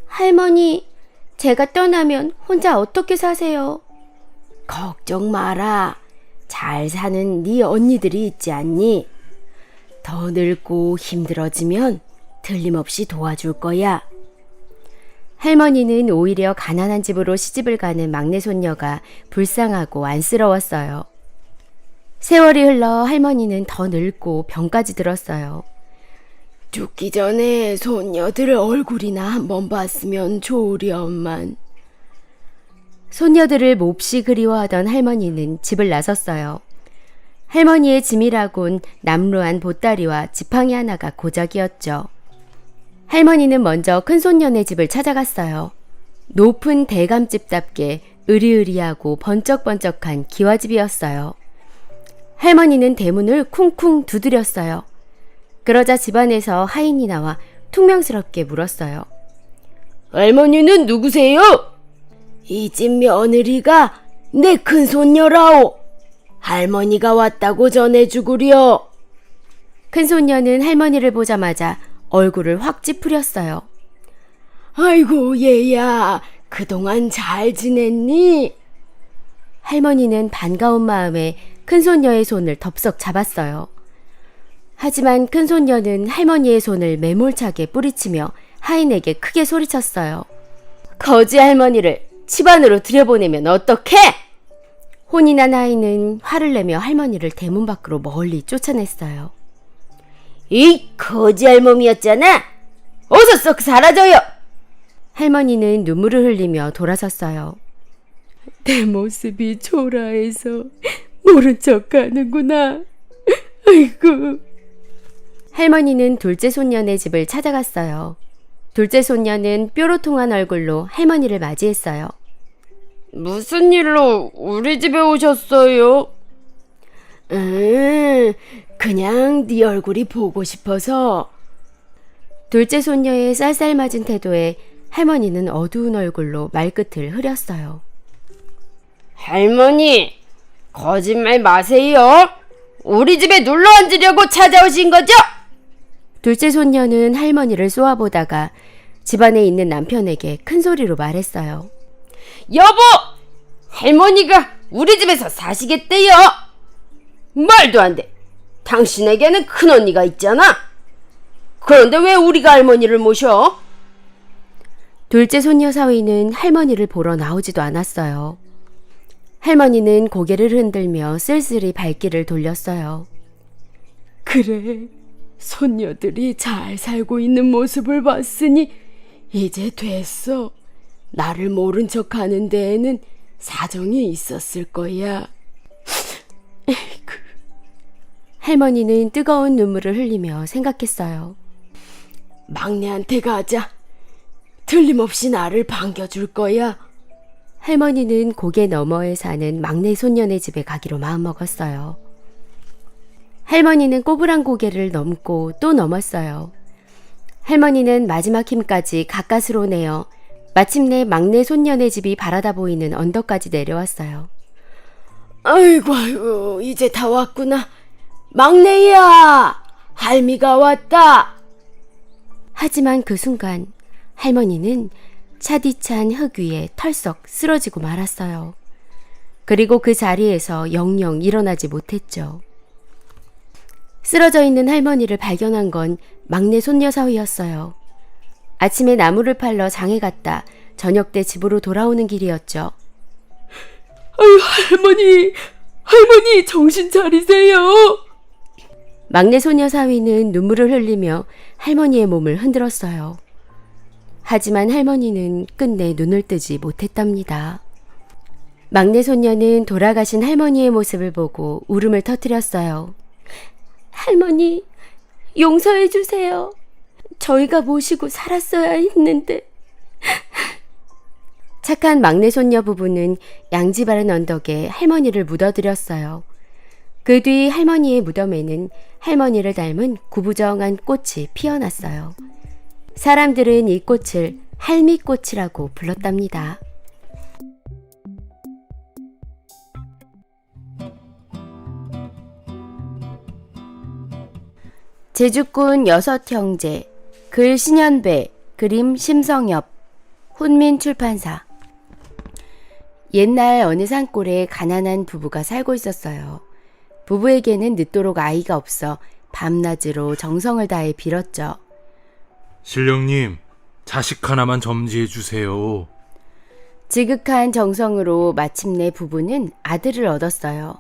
할머니, 제가 떠나면 혼자 어떻게 사세요? 걱정 마라. 잘 사는 네 언니들이 있지 않니? 더 늙고 힘들어지면 틀림없이 도와줄 거야. 할머니는 오히려 가난한 집으로 시집을 가는 막내 손녀가 불쌍하고 안쓰러웠어요. 세월이 흘러 할머니는 더 늙고 병까지 들었어요. 죽기 전에 손녀들 얼굴이나 한번 봤으면 좋으련만. 손녀들을 몹시 그리워하던 할머니는 집을 나섰어요. 할머니의 짐이라곤 남루한 보따리와 지팡이 하나가 고작이었죠. 할머니는 먼저 큰손녀네 집을 찾아갔어요. 높은 대감집답게 으리으리하고 번쩍번쩍한 기와집이었어요. 할머니는 대문을 쿵쿵 두드렸어요. 그러자 집안에서 하인이 나와 퉁명스럽게 물었어요. 할머니는 누구세요? 이 집 며느리가 내 큰손녀라오. 할머니가 왔다고 전해주구려. 큰손녀는 할머니를 보자마자 얼굴을 확 찌푸렸어요. 아이고 얘야, 그동안 잘 지냈니? 할머니는 반가운 마음에 큰손녀의 손을 덥석 잡았어요. 하지만 큰손녀는 할머니의 손을 매몰차게 뿌리치며 하인에게 크게 소리쳤어요. 거지 할머니를 집 안으로 들여보내면 어떡해? 혼이 난 하인은 화를 내며 할머니를 대문 밖으로 멀리 쫓아냈어요. 이 거지 할멈이었잖아. 어서 썩 사라져요. 할머니는 눈물을 흘리며 돌아섰어요. 내 모습이 초라해서 모른 척하는구나. 아이고. 할머니는 둘째 손녀네 집을 찾아갔어요. 둘째 손녀는 뾰로통한 얼굴로 할머니를 맞이했어요. 무슨 일로 우리 집에 오셨어요? 그냥 네 얼굴이 보고 싶어서. 둘째 손녀의 쌀쌀맞은 태도에 할머니는 어두운 얼굴로 말끝을 흐렸어요. 할머니, 거짓말 마세요. 우리 집에 눌러 앉으려고 찾아오신 거죠? 둘째 손녀는 할머니를 쏘아보다가 집안에 있는 남편에게 큰 소리로 말했어요. 여보! 할머니가 우리 집에서 사시겠대요. 말도 안 돼. 당신에게는 큰언니가 있잖아. 그런데 왜 우리가 할머니를 모셔? 둘째 손녀 사위는 할머니를 보러 나오지도 않았어요. 할머니는 고개를 흔들며 쓸쓸히 발길을 돌렸어요. 그래, 손녀들이 잘 살고 있는 모습을 봤으니 이제 됐어. 나를 모른 척 하는 데에는 사정이 있었을 거야. 할머니는 뜨거운 눈물을 흘리며 생각했어요. 막내한테 가자. 틀림없이 나를 반겨줄 거야. 할머니는 고개 너머에 사는 막내 소년의 집에 가기로 마음먹었어요. 할머니는 꼬부랑 고개를 넘고 또 넘었어요. 할머니는 마지막 힘까지 가까스로 내어 마침내 막내 손녀네 집이 바라다 보이는 언덕까지 내려왔어요. 아이고, 이제 다 왔구나. 막내야, 할미가 왔다. 하지만 그 순간 할머니는 차디찬 흙 위에 털썩 쓰러지고 말았어요. 그리고 그 자리에서 영영 일어나지 못했죠. 쓰러져 있는 할머니를 발견한 건 막내 손녀 사위였어요. 아침에 나무를 팔러 장에 갔다 저녁 때 집으로 돌아오는 길이었죠. 아유, 할머니, 정신 차리세요. 막내 소녀 사위는 눈물을 흘리며 할머니의 몸을 흔들었어요. 하지만 할머니는 끝내 눈을 뜨지 못했답니다. 막내 손녀는 돌아가신 할머니의 모습을 보고 울음을 터뜨렸어요. 할머니, 용서해 주세요. 저희가 모시고 살았어야 했는데. 착한 막내 손녀 부부는 양지 바른 언덕에 할머니를 묻어드렸어요. 그 뒤 할머니의 무덤에는 할머니를 닮은 구부정한 꽃이 피어났어요. 사람들은 이 꽃을 할미꽃이라고 불렀답니다. 제주꾼 여섯 형제, 글 신현배, 그림 심성엽, 혼민 출판사. 옛날 어느 산골에 가난한 부부가 살고 있었어요. 부부에게는 늦도록 아이가 없어 밤낮으로 정성을 다해 빌었죠. 신령님, 자식 하나만 점지해 주세요. 지극한 정성으로 마침내 부부는 아들을 얻었어요.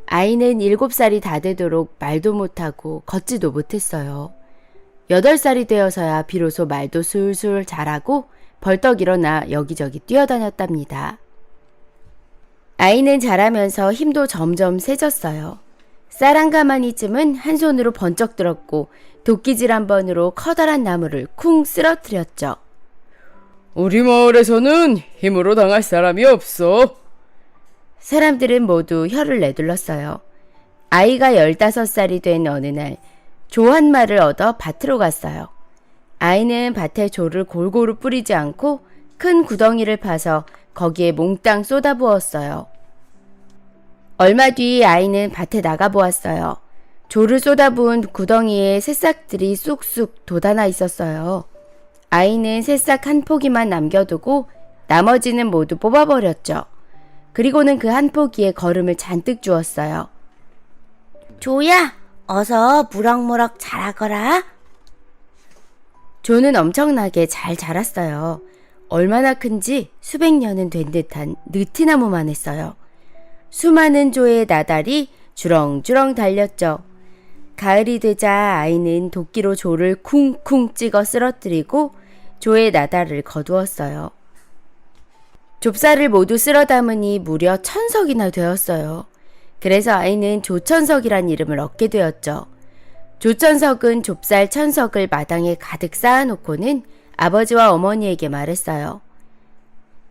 아이는 7살이 다 되도록 말도 못하고 걷지도 못했어요. 8살이 되어서야 비로소 말도 술술 잘하고 벌떡 일어나 여기저기 뛰어다녔답니다. 아이는 자라면서 힘도 점점 세졌어요. 쌀 한 가마니쯤은 한 손으로 번쩍 들었고 도끼질 한 번으로 커다란 나무를 쿵 쓰러뜨렸죠. 우리 마을에서는 힘으로 당할 사람이 없어. 사람들은 모두 혀를 내둘렀어요. 아이가 15살이 된 어느 날 조 한 마를 얻어 밭으로 갔어요. 아이는 밭에 조를 골고루 뿌리지 않고 큰 구덩이를 파서 거기에 몽땅 쏟아부었어요. 얼마 뒤 아이는 밭에 나가보았어요. 조를 쏟아부은 구덩이에 새싹들이 쑥쑥 돋아나 있었어요. 아이는 새싹 한 포기만 남겨두고 나머지는 모두 뽑아버렸죠. 그리고는 그 한 포기에 거름을 잔뜩 주었어요. 조야, 어서 무럭무럭 자라거라. 조는 엄청나게 잘 자랐어요. 얼마나 큰지 수백 년은 된 듯한 느티나무만 했어요. 수많은 조의 나달이 주렁주렁 달렸죠. 가을이 되자 아이는 도끼로 조를 쿵쿵 찍어 쓰러뜨리고 조의 나달을 거두었어요. 좁쌀을 모두 쓸어 담으니 무려 1000석이나 되었어요. 그래서 아이는 조천석이란 이름을 얻게 되었죠. 조천석은 좁쌀 1000석을 마당에 가득 쌓아놓고는 아버지와 어머니에게 말했어요.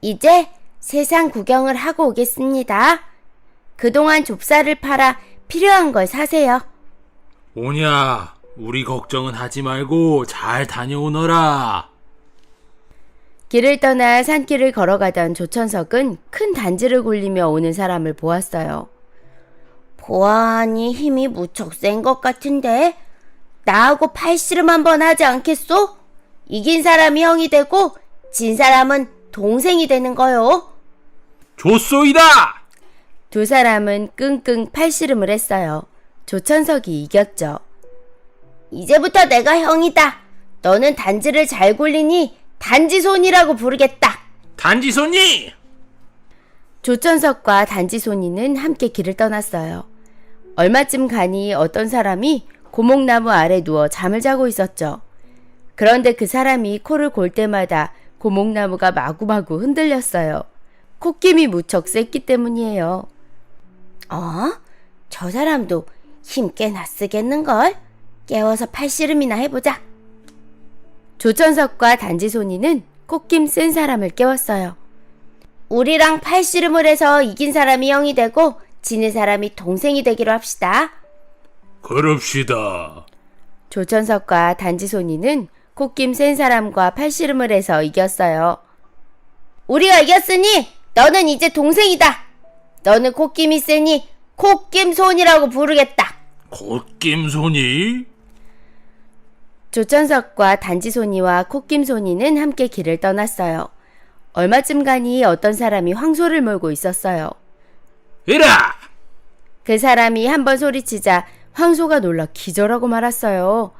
이제 세상 구경을 하고 오겠습니다. 그동안 좁쌀을 팔아 필요한 걸 사세요. 오냐, 우리 걱정은 하지 말고 잘 다녀오너라. 길을 떠나 산길을 걸어가던 조천석은 큰 단지를 굴리며 오는 사람을 보았어요. 보아하니 힘이 무척 센 것 같은데 나하고 팔씨름 한번 하지 않겠소? 이긴 사람이 형이 되고 진 사람은 동생이 되는 거요. 좋소이다! 두 사람은 끙끙 팔씨름을 했어요. 조천석이 이겼죠. 이제부터 내가 형이다. 너는 단지를 잘 굴리니 단지손이라고 부르겠다. 단지손이! 조천석과 단지손이는 함께 길을 떠났어요. 얼마쯤 가니 어떤 사람이 고목나무 아래 누워 잠을 자고 있었죠. 그런데 그 사람이 코를 골 때마다 고목나무가 마구마구 흔들렸어요. 콧김이 무척 셌기 때문이에요. 저 사람도 힘 꽤나 쓰겠는걸? 깨워서 팔씨름이나 해보자. 조천석과 단지손이는 콧김 센 사람을 깨웠어요. 우리랑 팔씨름을 해서 이긴 사람이 형이 되고 지는 사람이 동생이 되기로 합시다. 그럽시다. 조천석과 단지손이는 콧김 센 사람과 팔씨름을 해서 이겼어요. 우리가 이겼으니 너는 이제 동생이다. 너는 콧김이 세니 콧김손이라고 부르겠다. 콧김손이? 조천석과 단지손이와 콧김손이는 함께 길을 떠났어요. 얼마쯤 가니 어떤 사람이 황소를 몰고 있었어요. 이라! 그 사람이 한번 소리치자 황소가 놀라 기절하고 말았어요.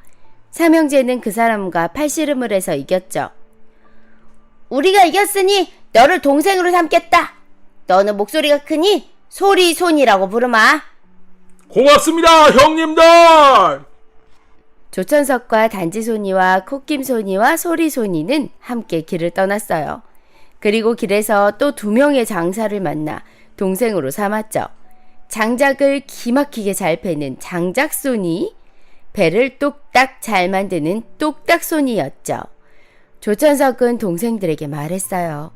삼형제는 그 사람과 팔씨름을 해서 이겼죠. 우리가 이겼으니 너를 동생으로 삼겠다. 너는 목소리가 크니 소리손이라고 부르마. 고맙습니다, 형님들! 조천석과 단지손이와 콧김손이와 소리손이는 함께 길을 떠났어요. 그리고 길에서 또 2명의 장사를 만나 동생으로 삼았죠. 장작을 기막히게 잘 패는 장작손이, 배를 똑딱 잘 만드는 똑딱손이였죠. 조천석은 동생들에게 말했어요.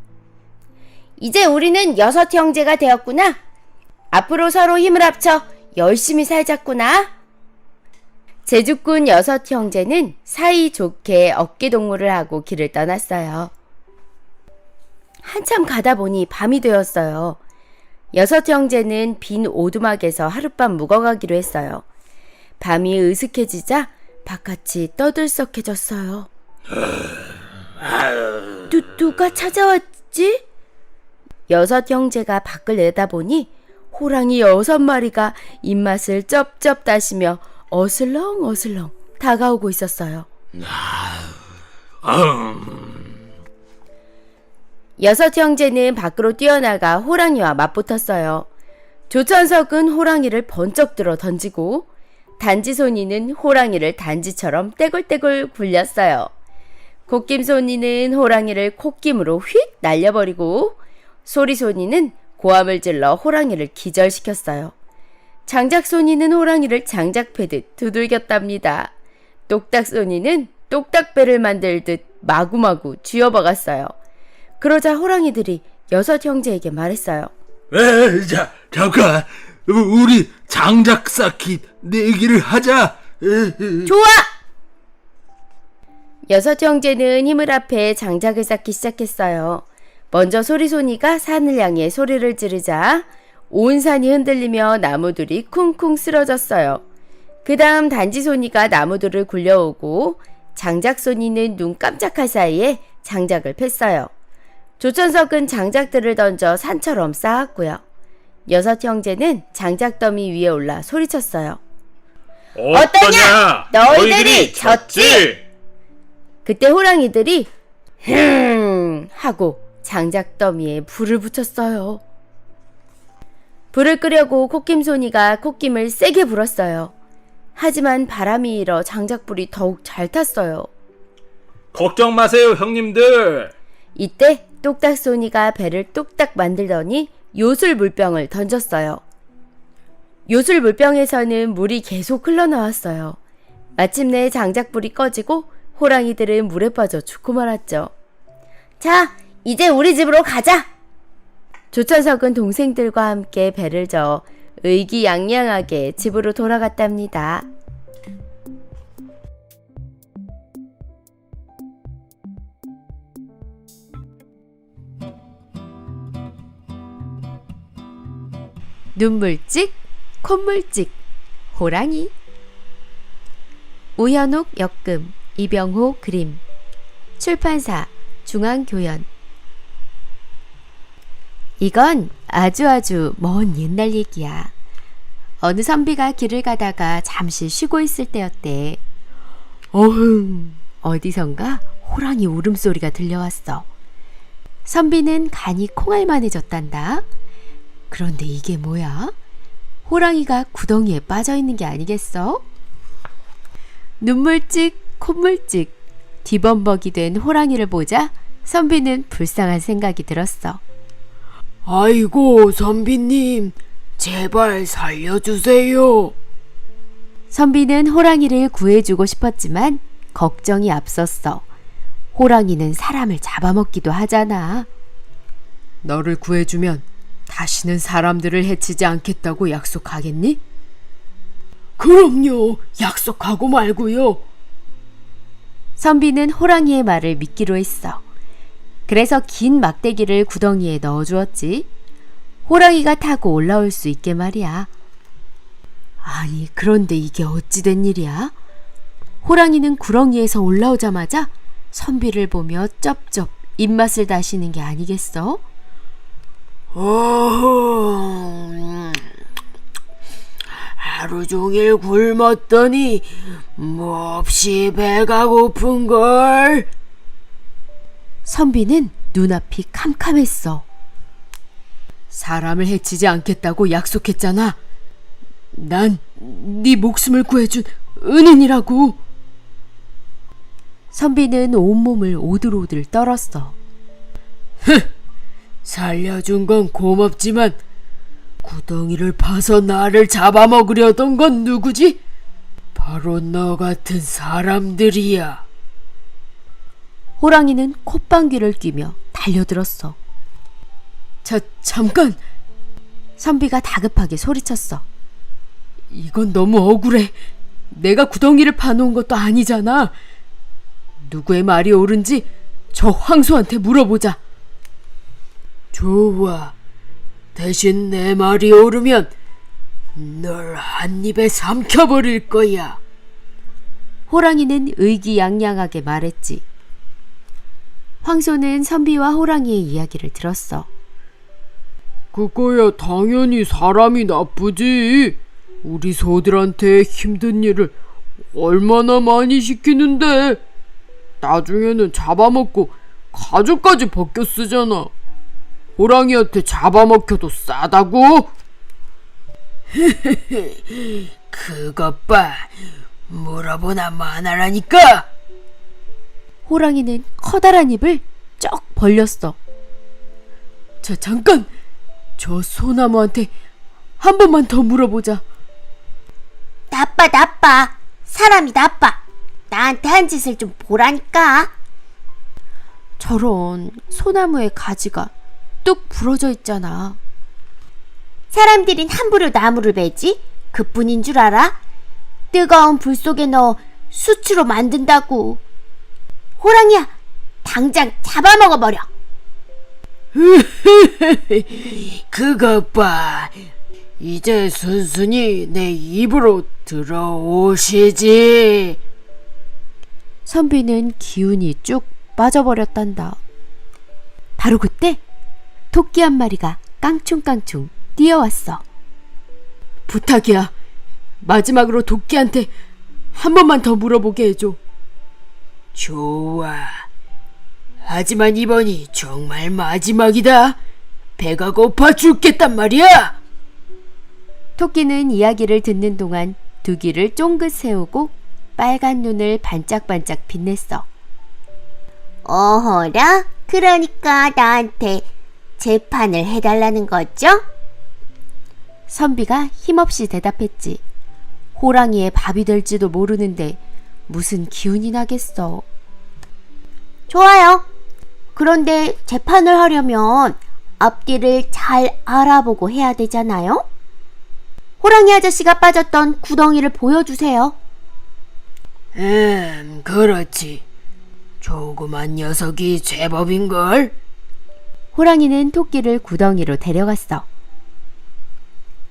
이제 우리는 6 형제가 되었구나. 앞으로 서로 힘을 합쳐 열심히 살자꾸나. 제주꾼 6 형제는 사이좋게 어깨동무를 하고 길을 떠났어요. 한참 가다 보니 밤이 되었어요. 6 형제는 빈 오두막에서 하룻밤 묵어가기로 했어요. 밤이 으슥해지자 바깥이 떠들썩해졌어요. 누가 찾아왔지? 6 형제가 밖을 내다보니 호랑이 6마리가 입맛을 쩝쩝 다시며 어슬렁어슬렁 다가오고 있었어요. 6 형제는 밖으로 뛰어나가 호랑이와 맞붙었어요. 조천석은 호랑이를 번쩍 들어 던지고 단지손이는 호랑이를 단지처럼 떼굴떼굴 굴렸어요. 콧김손이는 호랑이를 콧김으로 휙 날려버리고 소리손이는 고함을 질러 호랑이를 기절시켰어요. 장작손이는 호랑이를 장작 패듯 두들겼답니다. 똑딱손이는 똑딱배를 만들듯 마구마구 쥐어박았어요. 그러자 호랑이들이 6 형제에게 말했어요. 잠깐, 우리 장작 쌓기 내기를 하자. 좋아! 6 형제는 힘을 합해 장작을 쌓기 시작했어요. 먼저 소리손이가 산을 향해 소리를 지르자 온 산이 흔들리며 나무들이 쿵쿵 쓰러졌어요. 그 다음 단지손이가 나무들을 굴려오고 장작손이는 눈 깜짝할 사이에 장작을 팼어요. 조천석은 장작들을 던져 산처럼 쌓았고요. 6 형제는 장작더미 위에 올라 소리쳤어요. 어떠냐? 너희들이 졌지? 그때 호랑이들이 하고 장작더미에 불을 붙였어요. 불을 끄려고 콧김손이가 콧김을 세게 불었어요. 하지만 바람이 일어 장작불이 더욱 잘 탔어요. 걱정 마세요, 형님들. 이때 똑딱손이가 배를 뚝딱 만들더니 요술 물병을 던졌어요. 요술 물병에서는 물이 계속 흘러나왔어요. 마침내 장작불이 꺼지고 호랑이들은 물에 빠져 죽고 말았죠. 자, 이제 우리 집으로 가자! 조천석은 동생들과 함께 배를 저어 의기양양하게 집으로 돌아갔답니다. 눈물찍, 콧물찍, 호랑이. 우현옥 역금, 이병호 그림. 출판사 중앙교연. 이건 아주 먼 옛날 얘기야. 어느 선비가 길을 가다가 잠시 쉬고 있을 때였대. 어흥, 어디선가 호랑이 울음소리가 들려왔어. 선비는 간이 콩알만해졌단다. 그런데 이게 뭐야? 호랑이가 구덩이에 빠져있는 게 아니겠어? 눈물찍, 콧물찍, 뒤범벅이 된 호랑이를 보자 선비는 불쌍한 생각이 들었어. 아이고, 선비님, 제발 살려주세요. 선비는 호랑이를 구해주고 싶었지만 걱정이 앞섰어. 호랑이는 사람을 잡아먹기도 하잖아. 너를 구해주면 다시는 사람들을 해치지 않겠다고 약속하겠니? 그럼요. 약속하고 말고요. 선비는 호랑이의 말을 믿기로 했어. 그래서 긴 막대기를 구덩이에 넣어주었지. 호랑이가 타고 올라올 수 있게 말이야. 아니, 그런데 이게 어찌 된 일이야? 호랑이는 구렁이에서 올라오자마자 선비를 보며 쩝쩝 입맛을 다시는 게 아니겠어? 하루 종일 굶었더니 몹시 배가 고픈걸. 선비는 눈앞이 캄캄했어. 사람을 해치지 않겠다고 약속했잖아. 난 네 목숨을 구해준 은인이라고. 선비는 온몸을 오들오들 떨었어. 살려준 건 고맙지만 구덩이를 파서 나를 잡아먹으려던 건 누구지? 바로 너 같은 사람들이야. 호랑이는 콧방귀를 뀌며 달려들었어. 잠깐! 선비가 다급하게 소리쳤어. 이건 너무 억울해. 내가 구덩이를 파놓은 것도 아니잖아. 누구의 말이 옳은지 저 황소한테 물어보자. 좋아. 대신 내 말이 옳으면 널 한 입에 삼켜버릴 거야. 호랑이는 의기양양하게 말했지. 황소는 선비와 호랑이의 이야기를 들었어. 그거야 당연히 사람이 나쁘지. 우리 소들한테 힘든 일을 얼마나 많이 시키는데 나중에는 잡아먹고 가죽까지 벗겨 쓰잖아. 호랑이한테 잡아먹혀도 싸다고? 그것 봐. 물어보나 마나라니까. 호랑이는 커다란 입을 쩍 벌렸어. 잠깐! 저 소나무한테 한 번만 더 물어보자. 나빠. 사람이 나빠. 나한테 한 짓을 좀 보라니까. 저런, 소나무의 가지가 뚝 부러져 있잖아. 사람들은 함부로 나무를 베지? 그뿐인 줄 알아? 뜨거운 불 속에 넣어 수치로 만든다고. 호랑이야, 당장 잡아먹어버려. 그것 봐. 이제 순순히 내 입으로 들어오시지. 선비는 기운이 쭉 빠져버렸단다. 바로 그때 토끼 한 마리가 깡충깡충 뛰어왔어. 부탁이야. 마지막으로 도끼한테 한 번만 더 물어보게 해줘. 좋아. 하지만 이번이 정말 마지막이다. 배가 고파 죽겠단 말이야. 토끼는 이야기를 듣는 동안 두 귀를 쫑긋 세우고 빨간 눈을 반짝반짝 빛냈어. 어허라? 그러니까 나한테 재판을 해달라는 거죠? 선비가 힘없이 대답했지. 호랑이의 밥이 될지도 모르는데 무슨 기운이 나겠어. 좋아요. 그런데 재판을 하려면 앞뒤를 잘 알아보고 해야 되잖아요? 호랑이 아저씨가 빠졌던 구덩이를 보여주세요. 그렇지. 조그만 녀석이 제법인걸. 호랑이는 토끼를 구덩이로 데려갔어.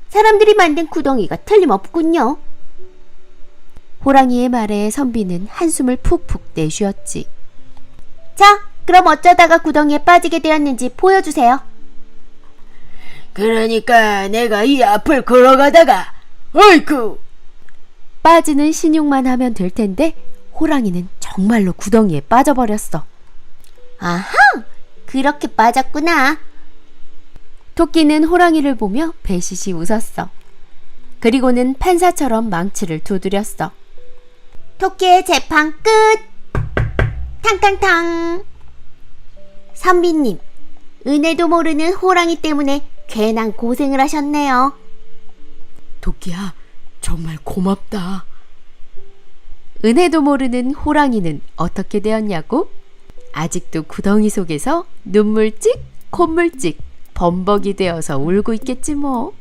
사람들이 만든 구덩이가 틀림없군요. 호랑이의 말에 선비는 한숨을 푹푹 내쉬었지. 자, 그럼 어쩌다가 구덩이에 빠지게 되었는지 보여주세요. 그러니까 내가 이 앞을 걸어가다가 어이쿠! 빠지는 신용만 하면 될 텐데 호랑이는 정말로 구덩이에 빠져버렸어. 아하! 그렇게 빠졌구나. 토끼는 호랑이를 보며 배시시 웃었어. 그리고는 판사처럼 망치를 두드렸어. 토끼의 재판 끝! 탕탕탕! 선비님, 은혜도 모르는 호랑이 때문에 괜한 고생을 하셨네요. 도끼야, 정말 고맙다. 은혜도 모르는 호랑이는 어떻게 되었냐고? 아직도 구덩이 속에서 눈물 찍, 콧물 찍, 범벅이 되어서 울고 있겠지 뭐.